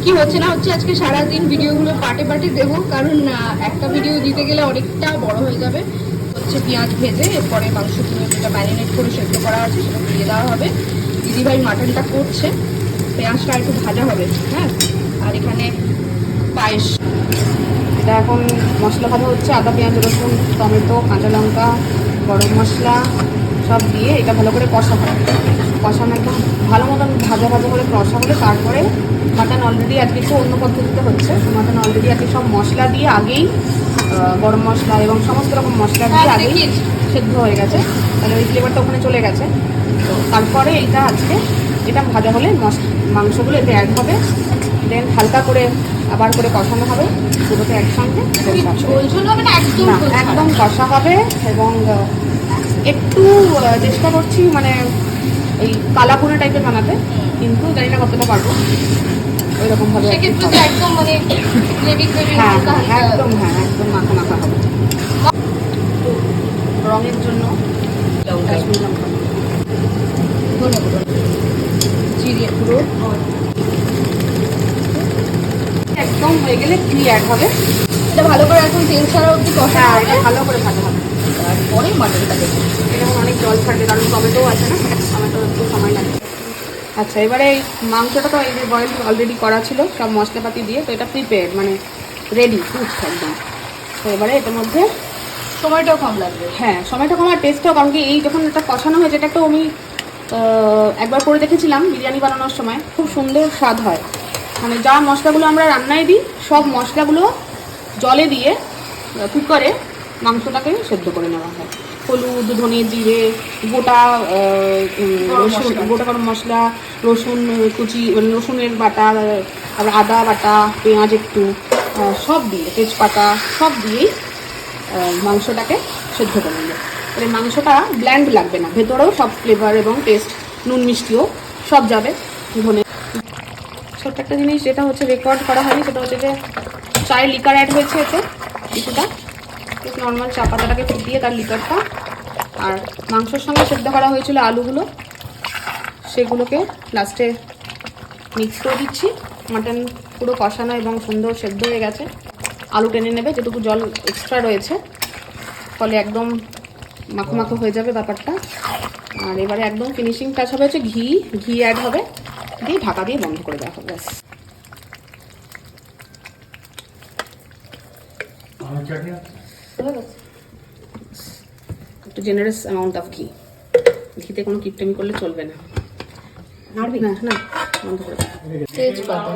কি হচ্ছে না হচ্ছে আজকে সারাদিন ভিডিওগুলো পার্টে পার্টে দেবো, কারণ একটা ভিডিও দিতে গেলে অনেকটা বড় হয়ে যাবে। হচ্ছে পেঁয়াজ ভেজে এরপরে মাংসগুলো যেটা ম্যারিনেট করে সেদ্ধ করা আছে সেটা দিয়ে দেওয়া হবে। দিদিভাই মাটনটা করছে, পেঁয়াজটা একটু ভাজা হবে। হ্যাঁ, আর এখানে পায়েস। এটা এখন মশলা ভাজা হচ্ছে, আদা পেঁয়াজ রসুন টমেটো কাঁচা লঙ্কা গরম মশলা সব দিয়ে এটা ভালো করে কষা হয়। কষানো একদম ভালো মতন ভাজা ভাজা করে কষা হলে তারপরে মাটন অলরেডি আজকে একটু অন্য পদ্ধতিতে হচ্ছে। মাটন অলরেডি আজকে সব মশলা দিয়ে আগেই গরম মশলা এবং সমস্ত রকম মশলা দিয়ে আগেই সেদ্ধ হয়ে গেছে, তাহলে ওই ফ্লেভারটা ওখানে চলে গেছে। তো তারপরে এইটা আজকে এটা ভাজা হলে মাংসগুলো এতে অ্যাড হবে, দেন হালকা করে আবার করে কষানো হবে দুটোকে একসঙ্গে। একদম কষা হবে এবং একটু চেষ্টা করছি মানে এই কালাপুনা টাইপের বানাতে, কিন্তু জানি না কতটা পারবো। ওই রকম ভাবে একদম মানে হ্যাঁ একদম মাখা মাখা হবে। রঙের জন্য কাশ্মীরি লঙ্কা জিরে গুঁড়ো একদম হয়ে গেলে ঘি অ্যাড হবে। এটা ভালো করে এখন তেল ছাড়া অব্দি কষা হবে, এটা ভালো করে ভাজা হবে। তারপরে মাটনটা দেবো। এটা অনেক জল ছাড়বে কারণ টমেটো আছে না, টমেটো একটু সময় লাগবে। আচ্ছা, এবারে এই মাংসটা তো এই যে বয়েল অলরেডি করা ছিল সব মশলাপাতি দিয়ে, তো এটা প্রিপেয়ার্ড মানে রেডি ফুড একদম। তো এবারে এটার মধ্যে সময়টাও কম লাগবে। হ্যাঁ, সময়টা কম আর টেস্টটাও, কারণ কি এই যখন এটা কষানো হয়েছে এটা একটু আমি একবার করে দেখেছিলাম বিরিয়ানি বানানোর সময়, খুব সুন্দর স্বাদ হয়। মানে যা মশলাগুলো আমরা রান্নায় দিই সব মশলাগুলো জলে দিয়ে কুকারে মাংসটাকে সেদ্ধ করে নেওয়া হয়। হলুদ ধনে জিরে গোটা গোটা গরম মশলা রসুন কুচি মানে রসুনের বাটা আর আদা বাটা পেঁয়াজ একটু সব দিয়ে তেজপাতা সব দিয়েই মাংসটাকে সেদ্ধ করে নেব। তাহলে মাংসটা ব্ল্যান্ড লাগবে না, ভেতরেও সব ফ্লেভার এবং টেস্ট নুন মিষ্টিও সব যাবে। ধনে ছোট্ট একটা জিনিস যেটা হচ্ছে রেকর্ড করা হয়নি, সেটা হচ্ছে যে চায়ের লিকার অ্যাড হয়েছে এতে কিছুটা, নর্মাল চা পাতাটাকে ফুটিয়ে তার লিকারটা, আর মাংসের সঙ্গে সেদ্ধ করা হয়েছিল আলুগুলো সেগুলোকে লাস্টে মিক্স করে দিচ্ছি। মাটন পুরো কষানো এবং সুন্দর সেদ্ধ হয়ে গেছে, আলু টেনে নেবে যেটুকু জল এক্সট্রা রয়েছে, ফলে একদম মাখো মাখো হয়ে যাবে ব্যাপারটা। আর এবারে একদম ফিনিশিং টাচ হবে হচ্ছে ঘি অ্যাড হবে, দিয়ে ঢাকা দিয়ে বন্ধ করে দেওয়া হবে। একটু জেনারেস অ্যামাউন্ট অফ ঘিতে কোনো কিপটেমি করলে চলবে না। না বন্ধ করে তেজপাতা